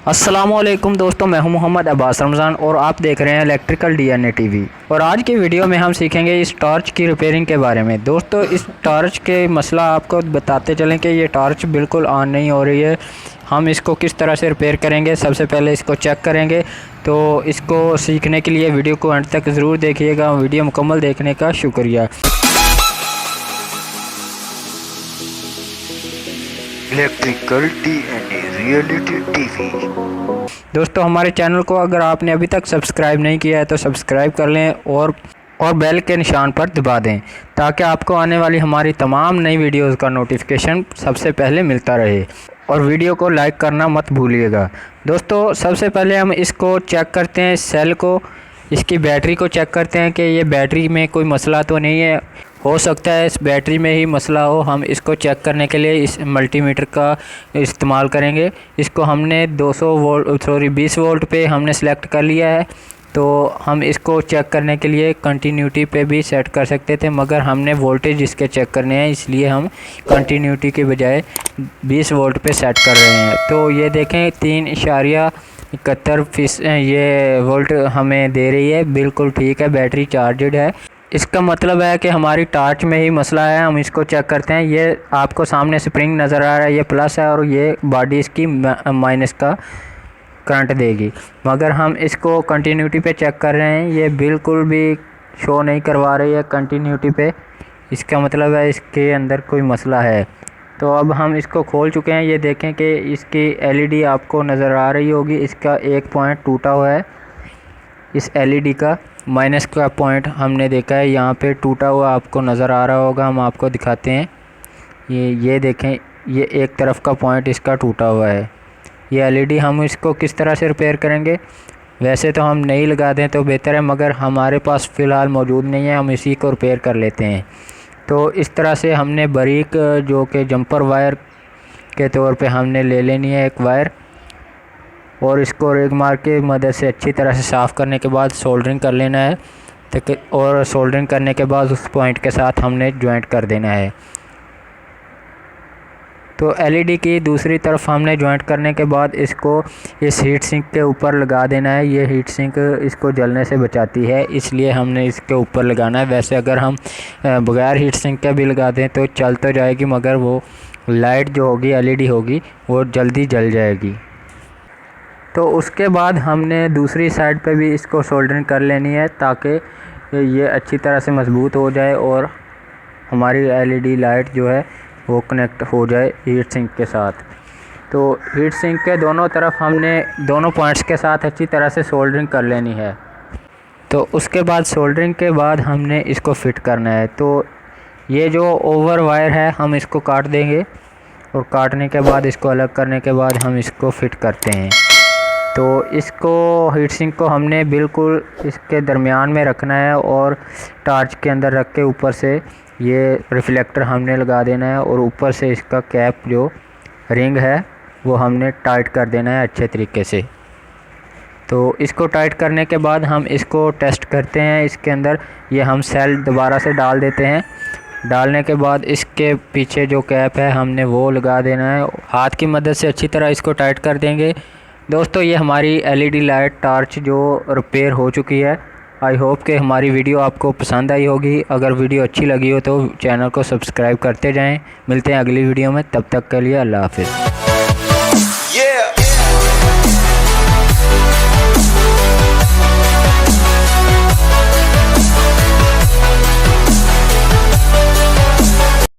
अस्सलामुअलैकुम दोस्तों, मैं हूं मोहम्मद अब्बास रमज़ान और आप देख रहे हैं इलेक्ट्रिकल डीएनए टीवी। और आज की वीडियो में हम सीखेंगे इस टॉर्च की रिपेयरिंग के बारे में। दोस्तों, इस टॉर्च के मसला आपको बताते चलें कि ये टॉर्च बिल्कुल ऑन नहीं हो रही है। हम इसको किस तरह से रिपेयर करेंगे, सबसे पहले इसको चेक करेंगे। तो इसको सीखने के लिए वीडियो को अंत तक ज़रूर देखिएगा। वीडियो मुकम्मल देखने का शुक्रिया। Electrical DNA reality TV. दोस्तों, हमारे चैनल को अगर आपने अभी तक सब्सक्राइब नहीं किया है तो सब्सक्राइब कर लें और बेल के निशान पर दबा दें ताकि आपको आने वाली हमारी तमाम नई वीडियोस का नोटिफिकेशन सबसे पहले मिलता रहे। और वीडियो को लाइक करना मत भूलिएगा। दोस्तों, सबसे पहले हम इसको चेक करते हैं, सेल को, इसकी बैटरी को चेक करते हैं कि ये बैटरी में कोई मसला तो नहीं है। हो सकता है इस बैटरी में ही मसला हो। हम इसको चेक करने के लिए इस मल्टीमीटर का इस्तेमाल करेंगे। इसको हमने 20 वोल्ट पे हमने सेलेक्ट कर लिया है। तो हम इसको चेक करने के लिए कंटिन्यूटी पे भी सेट कर सकते थे, मगर हमने वोल्टेज इसके चेक करने हैं, इसलिए हम कंटिन्यूटी के बजाय 20 वोल्ट पे सेट कर रहे हैं। तो ये देखें 3.71 ये वोल्ट हमें दे रही है। बिल्कुल ठीक है, बैटरी चार्जड है। इसका मतलब है कि हमारी टॉर्च में ही मसला है। हम इसको चेक करते हैं। ये आपको सामने स्प्रिंग नज़र आ रहा है, ये प्लस है और ये बॉडी इसकी माइनस का करंट देगी। मगर हम इसको कंटिन्यूटी पे चेक कर रहे हैं, ये बिल्कुल भी शो नहीं करवा रही है कंटिन्यूटी पे। इसका मतलब है इसके अंदर कोई मसला है। तो अब हम इसको खोल चुके हैं। ये देखें कि इसकी एलईडी आपको नज़र आ रही होगी, इसका एक पॉइंट टूटा हुआ है। इस एलईडी का माइनस का पॉइंट हमने देखा है, यहाँ पे टूटा हुआ आपको नज़र आ रहा होगा। हम आपको दिखाते हैं। ये देखें, ये एक तरफ का पॉइंट इसका टूटा हुआ है। ये एलईडी हम इसको किस तरह से रिपेयर करेंगे? वैसे तो हम नई लगा दें तो बेहतर है, मगर हमारे पास फ़िलहाल मौजूद नहीं है। हम इसी को रिपेयर कर लेते हैं। तो इस तरह से हमने बारीक जो कि जंपर वायर के तौर पे हमने ले लेनी है एक वायर, और इसको रेग मार के मदद से अच्छी तरह से साफ़ करने के बाद सोल्डरिंग कर लेना है। और सोल्डरिंग करने के बाद उस पॉइंट के साथ हमने जॉइंट कर देना है। तो एलईडी की दूसरी तरफ हमने जॉइंट करने के बाद इसको इस हीट सिंक के ऊपर लगा देना है। ये हीट सिंक इसको जलने से बचाती है, इसलिए हमने इसके ऊपर लगाना है। वैसे अगर हम बगैर हीट सिंक के भी लगा दें तो चल तो जाएगी, मगर वो लाइट जो होगी, एलईडी होगी, वो जल्दी जल जाएगी। तो उसके बाद हमने दूसरी साइड पे भी इसको सोल्डरिंग कर लेनी है ताकि ये अच्छी तरह से मजबूत हो जाए और हमारी एलईडी लाइट जो है वो कनेक्ट हो जाए हीट सिंक के साथ। तो हीट सिंक के दोनों तरफ हमने दोनों पॉइंट्स के साथ अच्छी तरह से सोल्डरिंग कर लेनी है। तो उसके बाद सोल्डरिंग के बाद हमने इसको फिट करना है। तो ये जो ओवर वायर है हम इसको काट देंगे, और काटने के बाद इसको अलग करने के बाद हम इसको फिट करते हैं। तो इसको हीट सिंक को हमने बिल्कुल इसके दरमियान में रखना है और टॉर्च के अंदर रख के ऊपर से ये रिफ्लेक्टर हमने लगा देना है, और ऊपर से इसका कैप जो रिंग है वो हमने टाइट कर देना है अच्छे तरीके से। तो इसको टाइट करने के बाद हम इसको टेस्ट करते हैं। इसके अंदर ये हम सेल दोबारा से डाल देते हैं। डालने के बाद इसके पीछे जो कैप है हमने वो लगा देना है। हाथ की मदद से अच्छी तरह इसको टाइट कर देंगे। दोस्तों, ये हमारी एलईडी लाइट टॉर्च जो रिपेयर हो चुकी है। आई होप कि हमारी वीडियो आपको पसंद आई होगी। अगर वीडियो अच्छी लगी हो तो चैनल को सब्सक्राइब करते जाएं। मिलते हैं अगली वीडियो में, तब तक के लिए अल्लाह हाफ़िज़।